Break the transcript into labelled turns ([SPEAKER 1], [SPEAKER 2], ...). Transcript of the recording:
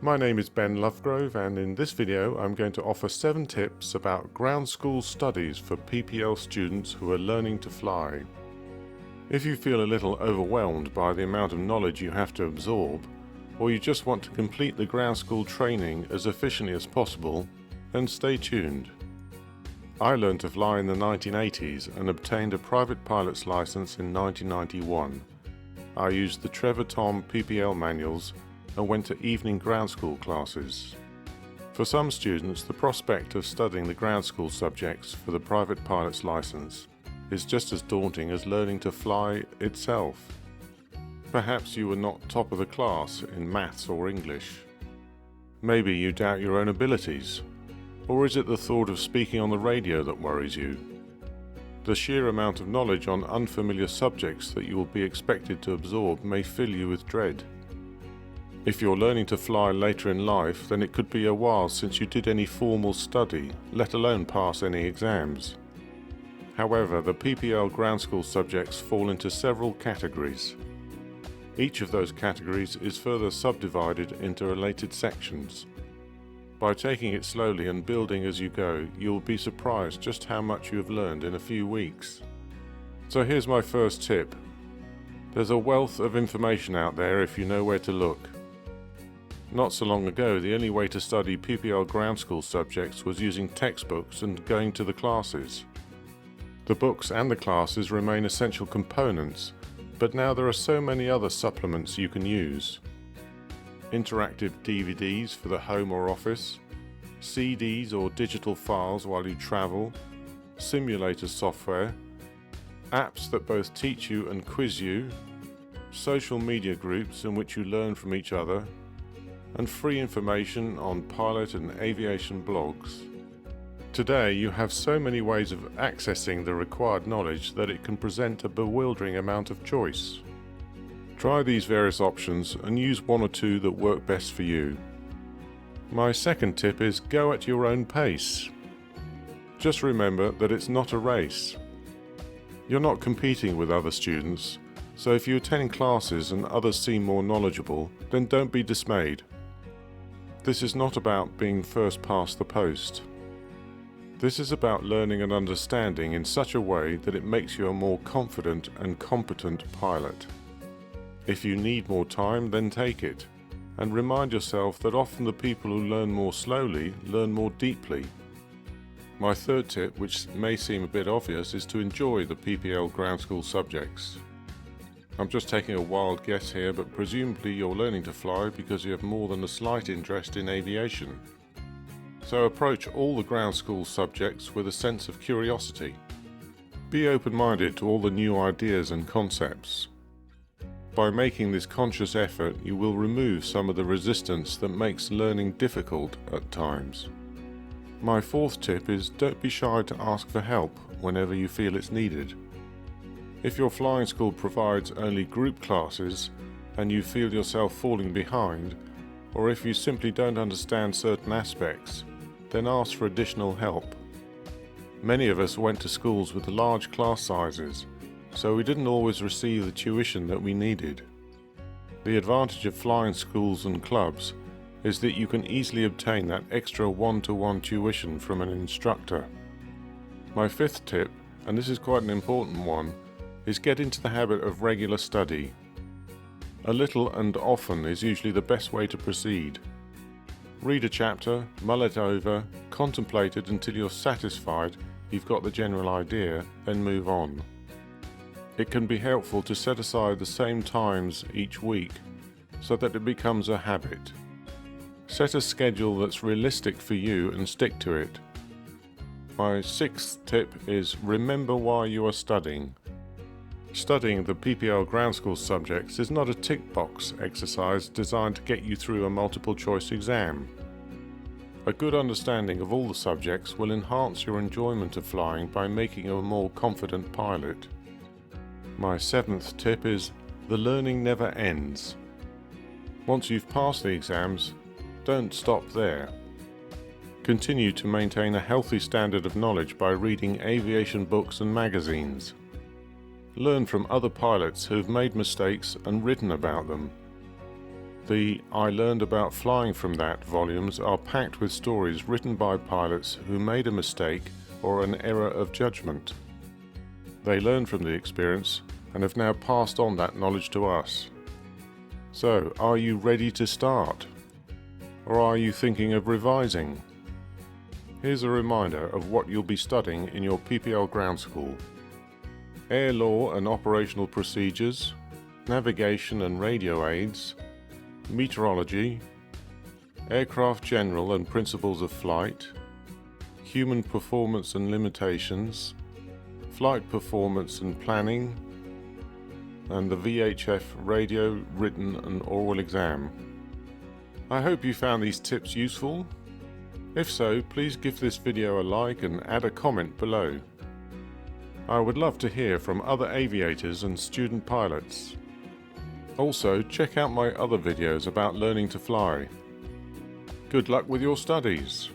[SPEAKER 1] My name is Ben Lovegrove, and in this video I'm going to offer 7 tips about ground school studies for PPL students who are learning to fly. If you feel a little overwhelmed by the amount of knowledge you have to absorb, or you just want to complete the ground school training as efficiently as possible, then stay tuned. I learned to fly in the 1980s and obtained a private pilot's license in 1991. I used the Trevor Tom PPL manuals and went to evening ground school classes. For some students, the prospect of studying the ground school subjects for the private pilot's license is just as daunting as learning to fly itself. Perhaps you were not top of the class in maths or English. Maybe you doubt your own abilities. Or is it the thought of speaking on the radio that worries you? The sheer amount of knowledge on unfamiliar subjects that you will be expected to absorb may fill you with dread. If you're learning to fly later in life, then it could be a while since you did any formal study, let alone pass any exams. However, the PPL ground school subjects fall into several categories. Each of those categories is further subdivided into related sections. By taking it slowly and building as you go, you'll be surprised just how much you have learned in a few weeks. So here's my first tip. There's a wealth of information out there if you know where to look. Not so long ago, the only way to study PPL ground school subjects was using textbooks and going to the classes. The books and the classes remain essential components, but now there are so many other supplements you can use. Interactive DVDs for the home or office, CDs or digital files while you travel, simulator software, apps that both teach you and quiz you, social media groups in which you learn from each other, and free information on pilot and aviation blogs. Today you have so many ways of accessing the required knowledge that it can present a bewildering amount of choice. Try these various options and use one or two that work best for you. My second tip is go at your own pace. Just remember that it's not a race. You're not competing with other students, so if you attend classes and others seem more knowledgeable, then don't be dismayed. This is not about being first past the post. This is about learning and understanding in such a way that it makes you a more confident and competent pilot. If you need more time, then take it, and remind yourself that often the people who learn more slowly learn more deeply. My third tip, which may seem a bit obvious, is to enjoy the PPL ground school subjects. I'm just taking a wild guess here, but presumably you're learning to fly because you have more than a slight interest in aviation. So approach all the ground school subjects with a sense of curiosity. Be open-minded to all the new ideas and concepts. By making this conscious effort, you will remove some of the resistance that makes learning difficult at times. My fourth tip is don't be shy to ask for help whenever you feel it's needed. If your flying school provides only group classes and you feel yourself falling behind, or if you simply don't understand certain aspects, then ask for additional help. Many of us went to schools with large class sizes, so we didn't always receive the tuition that we needed. The advantage of flying schools and clubs is that you can easily obtain that extra one-to-one tuition from an instructor. My fifth tip, and this is quite an important one, is get into the habit of regular study. A little and often is usually the best way to proceed. Read a chapter, mull it over, contemplate it until you're satisfied you've got the general idea, then move on. It can be helpful to set aside the same times each week so that it becomes a habit. Set a schedule that's realistic for you and stick to it. My sixth tip is remember why you are studying. Studying the PPL ground school subjects is not a tick box exercise designed to get you through a multiple choice exam. A good understanding of all the subjects will enhance your enjoyment of flying by making you a more confident pilot. My seventh tip is the learning never ends. Once you've passed the exams, don't stop there. Continue to maintain a healthy standard of knowledge by reading aviation books and magazines. Learn from other pilots who have made mistakes and written about them. The I Learned About Flying from That volumes are packed with stories written by pilots who made a mistake or an error of judgment. They learned from the experience and have now passed on that knowledge to us. So, are you ready to start? Or are you thinking of revising? Here's a reminder of what you'll be studying in your PPL ground school. Air law and operational procedures, navigation and radio aids, meteorology, aircraft general and principles of flight, human performance and limitations, flight performance and planning, and the VHF radio, written and oral exam. I hope you found these tips useful. If so, please give this video a like and add a comment below. I would love to hear from other aviators and student pilots. Also, check out my other videos about learning to fly. Good luck with your studies!